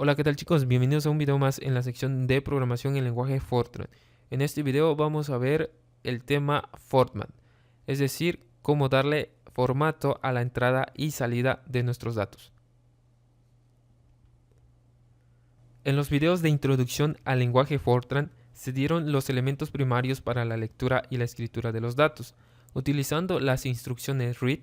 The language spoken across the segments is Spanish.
Hola, ¿qué tal chicos? Bienvenidos a un video más en la sección de programación en lenguaje Fortran. En este video vamos a ver el tema format, es decir, cómo darle formato a la entrada y salida de nuestros datos. En los videos de introducción al lenguaje Fortran se dieron los elementos primarios para la lectura y la escritura de los datos, utilizando las instrucciones read,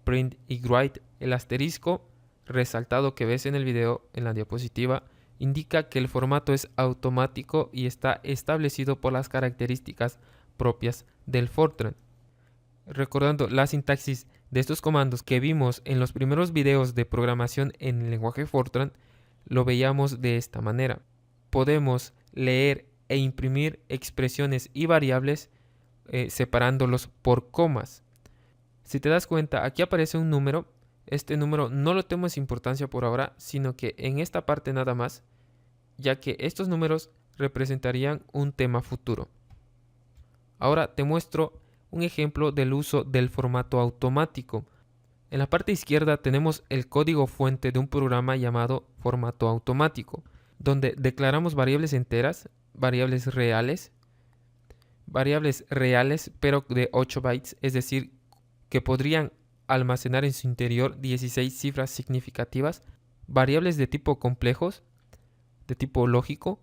print y write. El asterisco resaltado que ves en el video en la diapositiva indica que el formato es automático y está establecido por las características propias del Fortran. Recordando la sintaxis de estos comandos que vimos en los primeros videos de programación en el lenguaje Fortran, lo veíamos de esta manera. Podemos leer e imprimir expresiones y variables separándolos por comas. Si te das cuenta, aquí aparece un número. Este número no lo tenemos importancia por ahora, sino que en esta parte nada más, ya que estos números representarían un tema futuro. Ahora te muestro un ejemplo del uso del formato automático. En la parte izquierda tenemos el código fuente de un programa llamado formato automático, donde declaramos variables enteras, variables reales pero de 8 bytes, es decir, que podrían almacenar en su interior 16 cifras significativas, variables de tipo complejos, de tipo lógico,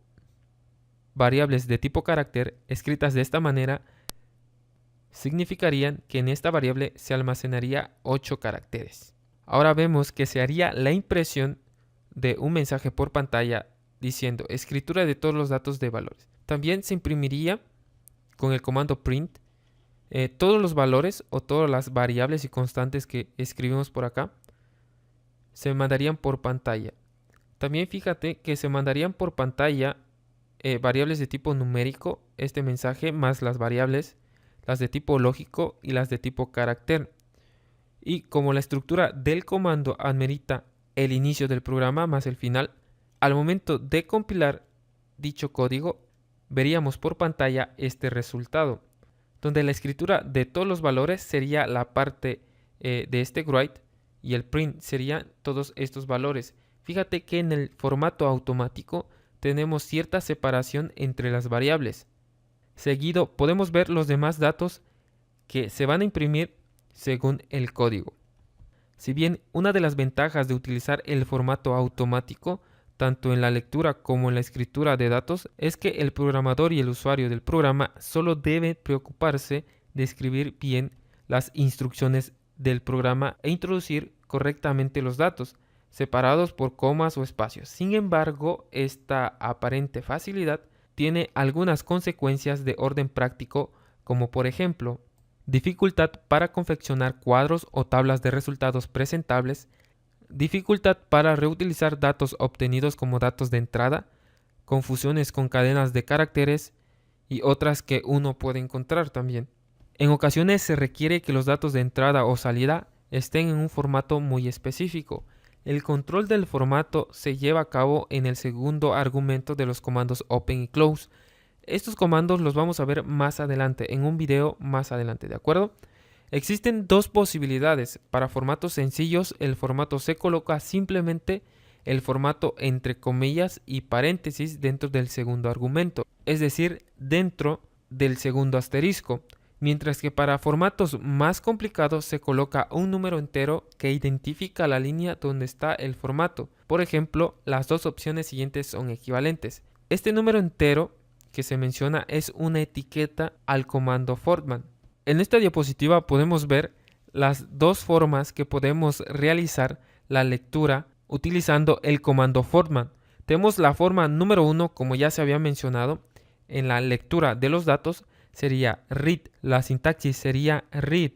variables de tipo carácter. Escritas de esta manera significarían que en esta variable se almacenaría 8 caracteres. Ahora vemos que se haría la impresión de un mensaje por pantalla diciendo escritura de todos los datos de valores. También se imprimiría con el comando print todos los valores o todas las variables y constantes que escribimos por acá se mandarían por pantalla. También fíjate que se mandarían por pantalla variables de tipo numérico, este mensaje, más las variables, las de tipo lógico y las de tipo carácter. Y como la estructura del comando amerita el inicio del programa más el final, al momento de compilar dicho código, veríamos por pantalla este resultado, donde la escritura de todos los valores sería la parte de este write y el print serían todos estos valores. Fíjate que en el formato automático tenemos cierta separación entre las variables. Seguido podemos ver los demás datos que se van a imprimir según el código. Si bien una de las ventajas de utilizar el formato automático tanto en la lectura como en la escritura de datos, es que el programador y el usuario del programa solo deben preocuparse de escribir bien las instrucciones del programa e introducir correctamente los datos, separados por comas o espacios. Sin embargo, esta aparente facilidad tiene algunas consecuencias de orden práctico, como por ejemplo, dificultad para confeccionar cuadros o tablas de resultados presentables, dificultad para reutilizar datos obtenidos como datos de entrada, confusiones con cadenas de caracteres y otras que uno puede encontrar también. En ocasiones se requiere que los datos de entrada o salida estén en un formato muy específico. El control del formato se lleva a cabo en el segundo argumento de los comandos open y close. Estos comandos los vamos a ver más adelante, en un video más adelante, ¿de acuerdo? Existen dos posibilidades. Para formatos sencillos, el formato se coloca simplemente el formato entre comillas y paréntesis dentro del segundo argumento, es decir, dentro del segundo asterisco, mientras que para formatos más complicados se coloca un número entero que identifica la línea donde está el formato. Por ejemplo, las dos opciones siguientes son equivalentes. Este número entero que se menciona es una etiqueta al comando format. En esta diapositiva podemos ver las dos formas que podemos realizar la lectura utilizando el comando format. Tenemos la forma número 1, como ya se había mencionado, en la lectura de los datos sería read. La sintaxis sería read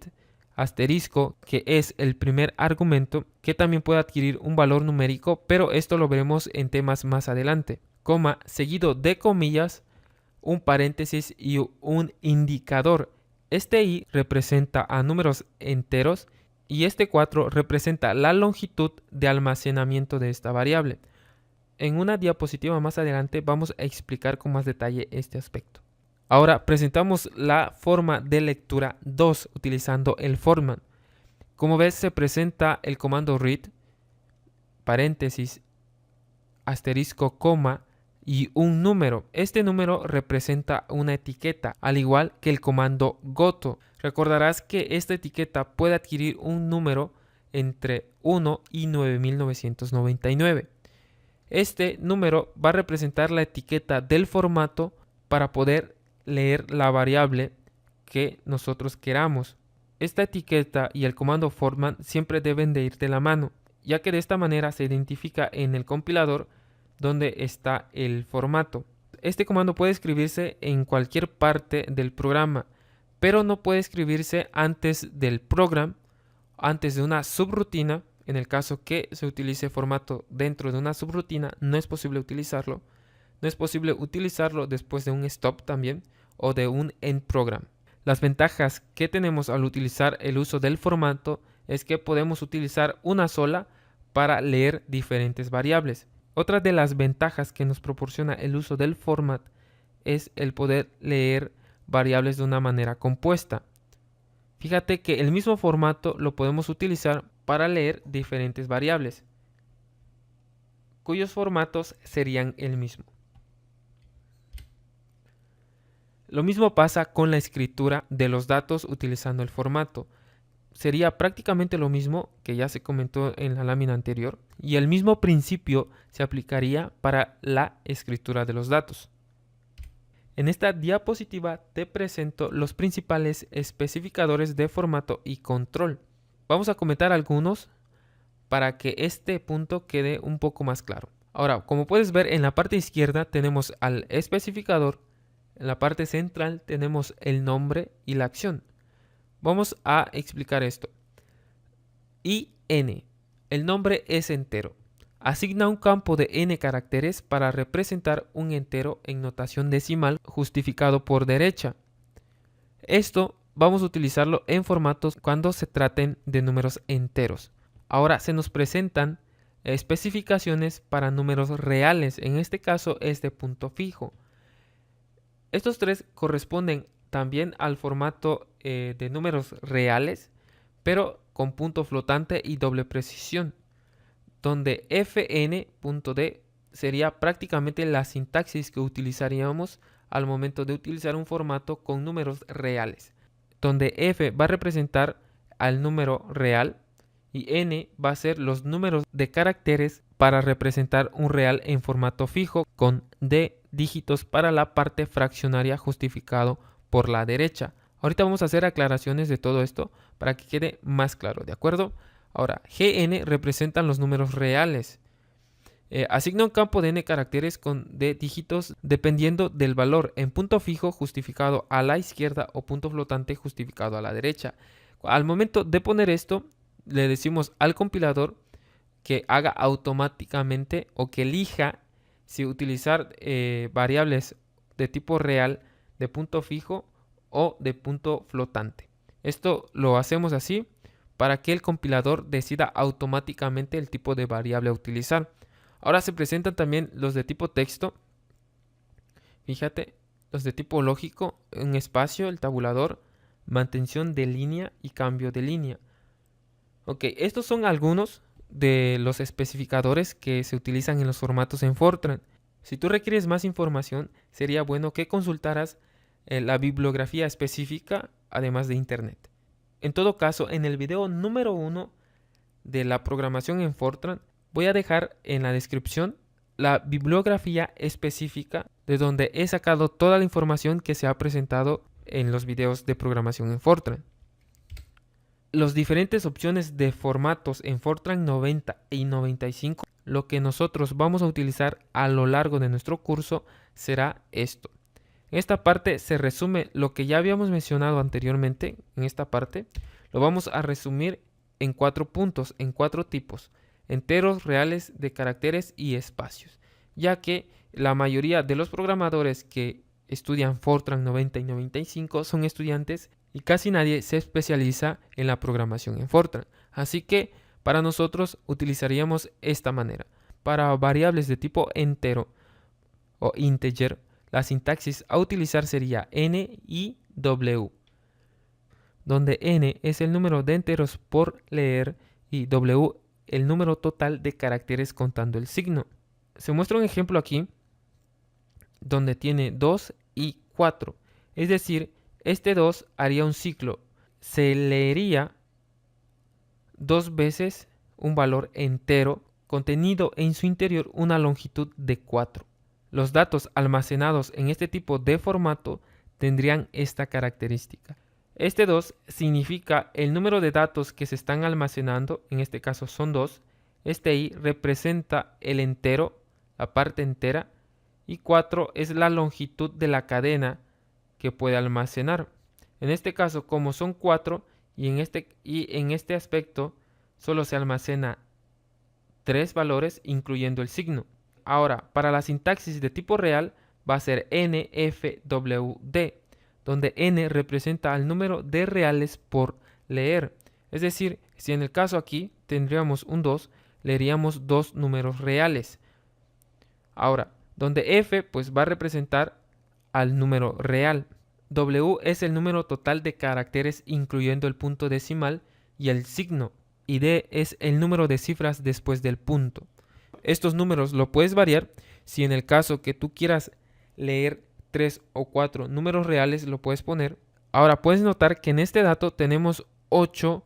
asterisco, que es el primer argumento, que también puede adquirir un valor numérico, pero esto lo veremos en temas más adelante. Coma, seguido de comillas, un paréntesis y un indicador. Este i representa a números enteros y este 4 representa la longitud de almacenamiento de esta variable. En una diapositiva más adelante vamos a explicar con más detalle este aspecto. Ahora presentamos la forma de lectura 2 utilizando el format. Como ves, se presenta el comando read, paréntesis, asterisco, coma y un número. Este número representa una etiqueta, al igual que el comando goto. Recordarás que esta etiqueta puede adquirir un número entre 1 y 9999. Este número va a representar la etiqueta del formato para poder leer la variable que nosotros queramos. Esta etiqueta y el comando format siempre deben de ir de la mano, ya que de esta manera se identifica en el compilador donde está el formato. Este comando puede escribirse en cualquier parte del programa, pero no puede escribirse antes del program, antes de una subrutina. En el caso que se utilice formato dentro de una subrutina, no es posible utilizarlo. No es posible utilizarlo después de un stop también o de un end program. Las ventajas que tenemos al utilizar el uso del formato es que podemos utilizar una sola para leer diferentes variables. Otra de las ventajas que nos proporciona el uso del format es el poder leer variables de una manera compuesta. Fíjate que el mismo formato lo podemos utilizar para leer diferentes variables, cuyos formatos serían el mismo. Lo mismo pasa con la escritura de los datos utilizando el formato. Sería prácticamente lo mismo que ya se comentó en la lámina anterior, y el mismo principio se aplicaría para la escritura de los datos. En esta diapositiva te presento los principales especificadores de formato y control. Vamos a comentar algunos para que este punto quede un poco más claro. Ahora, como puedes ver, en la parte izquierda tenemos al especificador, en la parte central tenemos el nombre y la acción. Vamos a explicar esto. IN. El nombre es entero. Asigna un campo de n caracteres para representar un entero en notación decimal justificado por derecha. Esto vamos a utilizarlo en formatos cuando se traten de números enteros. Ahora se nos presentan especificaciones para números reales. En este caso es de punto fijo. Estos tres corresponden también al formato de números reales, pero con punto flotante y doble precisión, donde fn.d sería prácticamente la sintaxis que utilizaríamos al momento de utilizar un formato con números reales, donde f va a representar al número real y n va a ser los números de caracteres para representar un real en formato fijo, con d dígitos para la parte fraccionaria justificado por la derecha. Ahorita vamos a hacer aclaraciones de todo esto para que quede más claro, ¿de acuerdo? Ahora, gn representan los números reales. Asigna un campo de n caracteres con d dígitos dependiendo del valor en punto fijo justificado a la izquierda o punto flotante justificado a la derecha. Al momento de poner esto, le decimos al compilador que haga automáticamente o que elija si utilizar variables de tipo real, de punto fijo o de punto flotante. Esto lo hacemos así para que el compilador decida automáticamente el tipo de variable a utilizar. Ahora se presentan también los de tipo texto. Fíjate, los de tipo lógico, un espacio, el tabulador, mantención de línea y cambio de línea. Ok, estos son algunos de los especificadores que se utilizan en los formatos en Fortran. Si tú requieres más información, sería bueno que consultaras la bibliografía específica, además de internet. En todo caso, en el video número 1 de la programación en Fortran, voy a dejar en la descripción la bibliografía específica de donde he sacado toda la información que se ha presentado en los videos de programación en Fortran. Las diferentes opciones de formatos en Fortran 90 y 95, lo que nosotros vamos a utilizar a lo largo de nuestro curso será esto. En esta parte se resume lo que ya habíamos mencionado anteriormente. En esta parte lo vamos a resumir en 4 puntos, en 4 tipos: enteros, reales, de caracteres y espacios, ya que la mayoría de los programadores que estudian Fortran 90 y 95 son estudiantes y casi nadie se especializa en la programación en Fortran. Así que para nosotros utilizaríamos esta manera. Para variables de tipo entero o integer, la sintaxis a utilizar sería n y w, donde n es el número de enteros por leer y w el número total de caracteres contando el signo. se muestra un ejemplo aquí donde tiene 2 y 4. Es decir, este 2 haría un ciclo. Se leería 2 veces un valor entero contenido en su interior una longitud de 4. Los datos almacenados en este tipo de formato tendrían esta característica. Este 2 significa el número de datos que se están almacenando, en este caso son 2. Este i representa el entero, la parte entera, y 4 es la longitud de la cadena que puede almacenar. En este caso, como son 4 y en este aspecto solo se almacena 3 valores incluyendo el signo. Ahora, para la sintaxis de tipo real va a ser NFWD, donde n representa el número de reales por leer. Es decir, si en el caso aquí tendríamos un 2, leeríamos 2 números reales. Ahora, donde f pues va a representar al número real. W es el número total de caracteres incluyendo el punto decimal y el signo. Y D es el número de cifras después del punto. Estos números lo puedes variar si en el caso que tú quieras leer 3 o 4 números reales lo puedes poner. Ahora puedes notar que en este dato tenemos 8,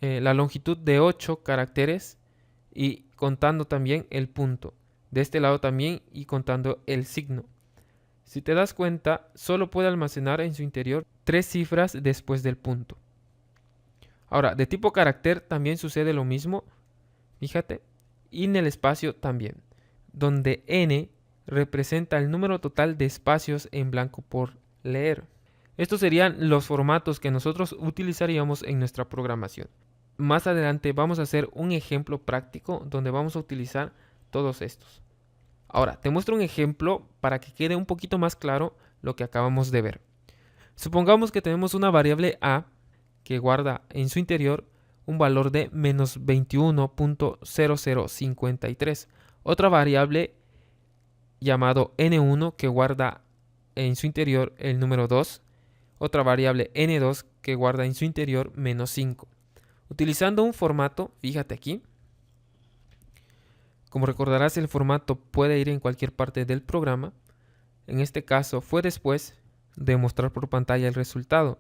la longitud de 8 caracteres y contando también el punto. De este lado también y contando el signo. Si te das cuenta, solo puede almacenar en su interior 3 cifras después del punto. Ahora, de tipo carácter también sucede lo mismo, fíjate, y en el espacio también, donde n representa el número total de espacios en blanco por leer. Estos serían los formatos que nosotros utilizaríamos en nuestra programación. Más adelante vamos a hacer un ejemplo práctico donde vamos a utilizar todos estos. Ahora, te muestro un ejemplo para que quede un poquito más claro lo que acabamos de ver. Supongamos que tenemos una variable a que guarda en su interior un valor de menos 21.0053. Otra variable llamado n1 que guarda en su interior el número 2. Otra variable n2 que guarda en su interior menos 5. Utilizando un formato, fíjate aquí. Como recordarás, el formato puede ir en cualquier parte del programa. En este caso fue después de mostrar por pantalla el resultado.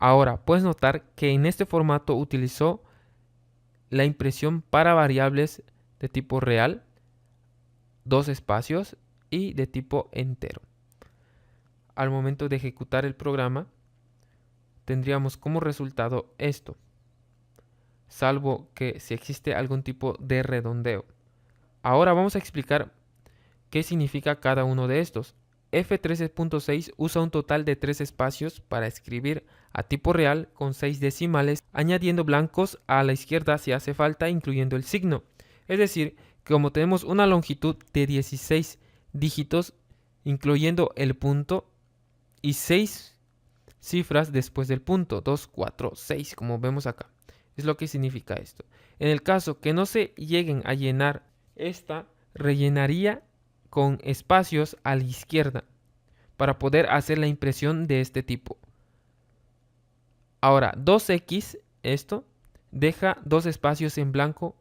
Ahora, puedes notar que en este formato utilizó la impresión para variables de tipo real, 2 espacios y de tipo entero. Al momento de ejecutar el programa, tendríamos como resultado esto, salvo que si existe algún tipo de redondeo. Ahora vamos a explicar qué significa cada uno de estos. F13.6 usa un total de 3 espacios para escribir a tipo real con 6 decimales, añadiendo blancos a la izquierda si hace falta, incluyendo el signo. Es decir, que como tenemos una longitud de 16 dígitos, incluyendo el punto, y 6 cifras después del punto, 2, 4, 6, como vemos acá. Es lo que significa esto. En el caso que no se lleguen a llenar, esta rellenaría con espacios a la izquierda para poder hacer la impresión de este tipo. Ahora, 2x, esto, deja 2 espacios en blanco.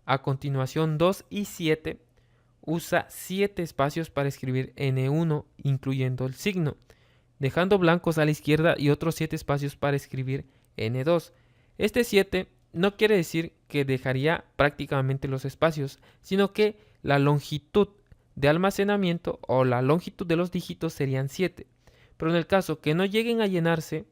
A continuación, 2 y 7 usa 7 espacios para escribir n1, incluyendo el signo, dejando blancos a la izquierda y otros 7 espacios para escribir n2. Este 7 no quiere decir que dejaría prácticamente los espacios, sino que la longitud de almacenamiento o la longitud de los dígitos serían 7. Pero en el caso que no lleguen a llenarse,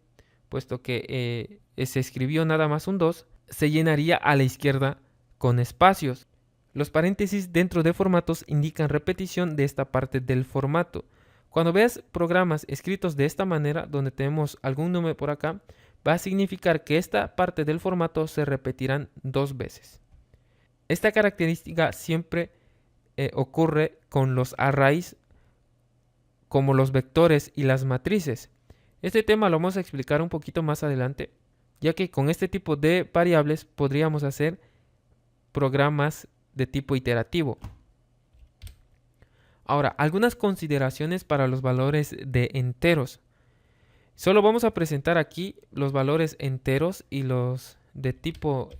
puesto que se escribió nada más un 2, se llenaría a la izquierda con espacios. Los paréntesis dentro de formatos indican repetición de esta parte del formato. Cuando veas programas escritos de esta manera, donde tenemos algún número por acá, va a significar que esta parte del formato se repetirán 2 veces. Esta característica siempre ocurre con los arrays, como los vectores y las matrices. Este tema lo vamos a explicar un poquito más adelante, ya que con este tipo de variables podríamos hacer programas de tipo iterativo. Ahora, algunas consideraciones para los valores de enteros. Solo vamos a presentar aquí los valores enteros y los de tipo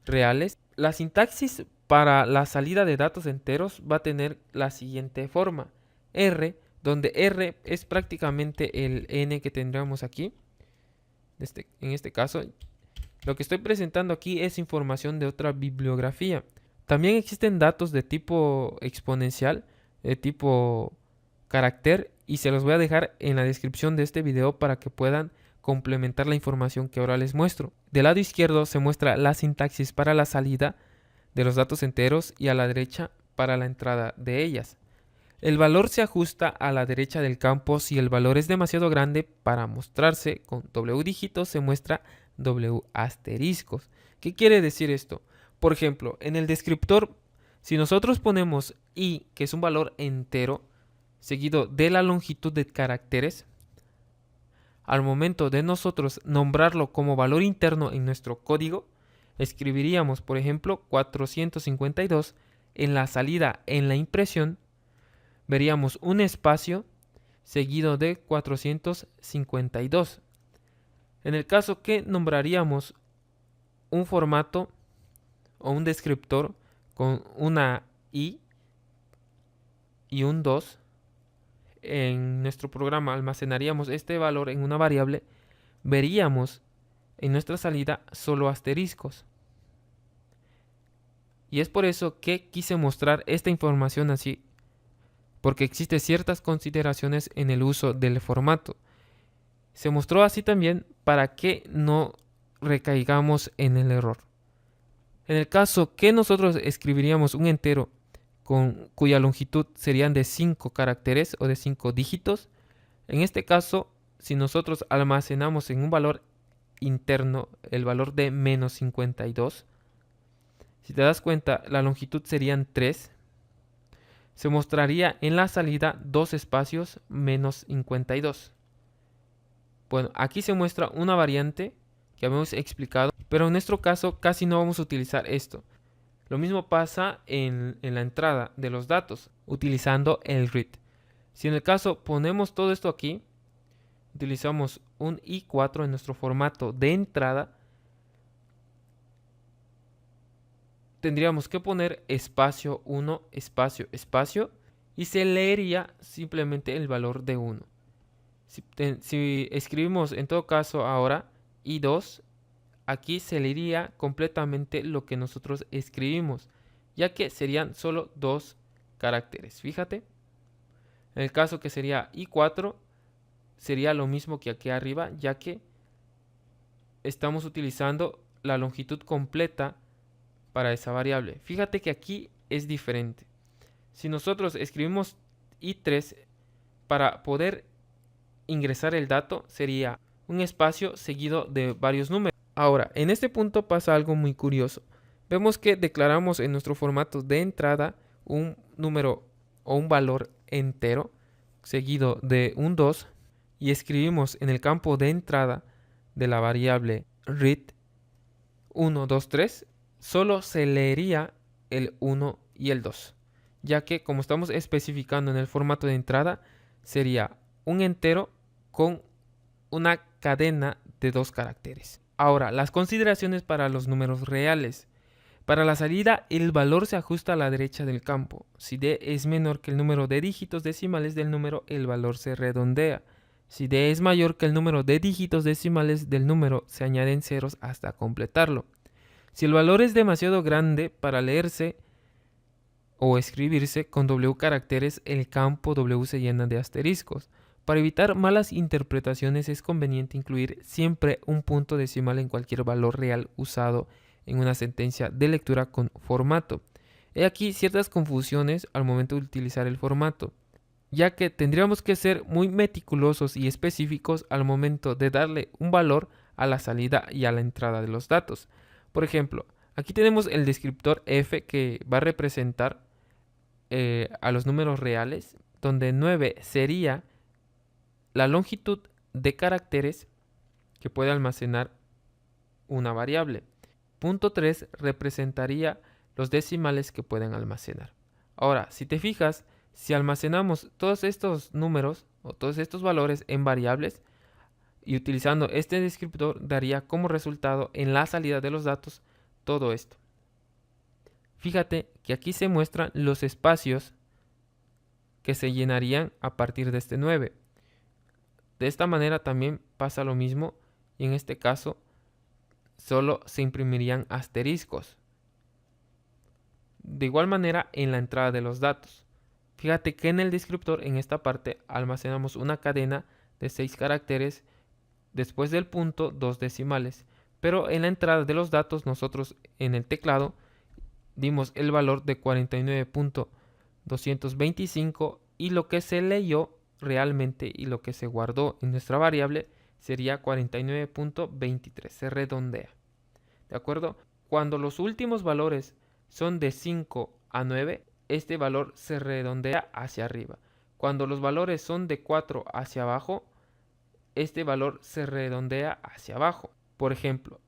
reales. La sintaxis para la salida de datos enteros va a tener la siguiente forma. R, donde R es prácticamente el N que tendríamos aquí. En este caso, lo que estoy presentando aquí es información de otra bibliografía. También existen datos de tipo exponencial, de tipo carácter, y se los voy a dejar en la descripción de este video para que puedan complementar la información que ahora les muestro. Del lado izquierdo se muestra la sintaxis para la salida de los datos enteros y a la derecha para la entrada de ellas. El valor se ajusta a la derecha del campo si el valor es demasiado grande para mostrarse con W dígitos, se muestra W asteriscos. ¿Qué quiere decir esto? Por ejemplo, en el descriptor, si nosotros ponemos I, que es un valor entero, seguido de la longitud de caracteres, al momento de nosotros nombrarlo como valor interno en nuestro código, escribiríamos, por ejemplo, 452. En la salida, en la impresión, veríamos un espacio seguido de 452. En el caso que nombraríamos un formato o un descriptor con una I y un 2, en nuestro programa almacenaríamos este valor en una variable, veríamos en nuestra salida solo asteriscos. Y es por eso que quise mostrar esta información así, porque existen ciertas consideraciones en el uso del formato. Se mostró así también para que no recaigamos en el error. En el caso que nosotros escribiríamos un entero cuya longitud serían de 5 caracteres o de 5 dígitos, en este caso, si nosotros almacenamos en un valor interno el valor de menos 52, si te das cuenta, la longitud serían 3. Se mostraría en la salida 2 espacios menos 52. Bueno, aquí se muestra una variante que habíamos explicado, pero en nuestro caso casi no vamos a utilizar esto. Lo mismo pasa en la entrada de los datos, utilizando el read. Si en el caso ponemos todo esto aquí, utilizamos un I4 en nuestro formato de entrada, tendríamos que poner espacio 1, espacio, espacio, y se leería simplemente el valor de 1. Si escribimos en todo caso ahora I2, aquí se leería completamente lo que nosotros escribimos, ya que serían solo 2 caracteres. Fíjate, en el caso que sería I4, sería lo mismo que aquí arriba, ya que estamos utilizando la longitud completa para esa variable. Fíjate que aquí es diferente. Si nosotros escribimos I3, para poder ingresar el dato sería un espacio seguido de varios números. Ahora, en este punto pasa algo muy curioso. Vemos que declaramos en nuestro formato de entrada un número o un valor entero seguido de un 2 y escribimos en el campo de entrada de la variable read 1, 2, 3, solo se leería el 1 y el 2, ya que como estamos especificando en el formato de entrada, sería un entero con una cadena de 2 caracteres. Ahora, las consideraciones para los números reales. Para la salida, el valor se ajusta a la derecha del campo. Si D es menor que el número de dígitos decimales del número, el valor se redondea. Si D es mayor que el número de dígitos decimales del número, se añaden ceros hasta completarlo. Si el valor es demasiado grande para leerse o escribirse con W caracteres, el campo W se llena de asteriscos. Para evitar malas interpretaciones es conveniente incluir siempre un punto decimal en cualquier valor real usado en una sentencia de lectura con formato. He aquí ciertas confusiones al momento de utilizar el formato, ya que tendríamos que ser muy meticulosos y específicos al momento de darle un valor a la salida y a la entrada de los datos. Por ejemplo, aquí tenemos el descriptor F que va a representar a los números reales, donde 9 sería la longitud de caracteres que puede almacenar una variable. Punto 3 representaría los decimales que pueden almacenar. Ahora, si te fijas, si almacenamos todos estos números o todos estos valores en variables y utilizando este descriptor, daría como resultado en la salida de los datos todo esto. Fíjate que aquí se muestran los espacios que se llenarían a partir de este 9. De esta manera también pasa lo mismo y en este caso solo se imprimirían asteriscos. De igual manera en la entrada de los datos. Fíjate que en el descriptor, en esta parte, almacenamos una cadena de 6 caracteres, después del punto 2 decimales. Pero en la entrada de los datos nosotros en el teclado dimos el valor de 49.225 y lo que se leyó realmente y lo que se guardó en nuestra variable sería 49.23. Se redondea. ¿De acuerdo? Cuando los últimos valores son de 5 a 9, este valor se redondea hacia arriba. Cuando los valores son de 4 hacia abajo, este valor se redondea hacia abajo. Por ejemplo,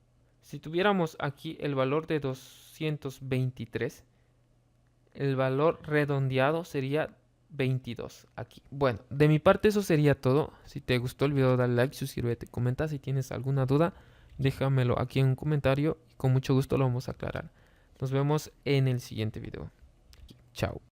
si tuviéramos aquí el valor de 223, el valor redondeado sería 22 aquí. Bueno, de mi parte eso sería todo. Si te gustó el video, dale like, suscríbete, comenta. Si tienes alguna duda, déjamelo aquí en un comentario y con mucho gusto lo vamos a aclarar. Nos vemos en el siguiente video. Chao.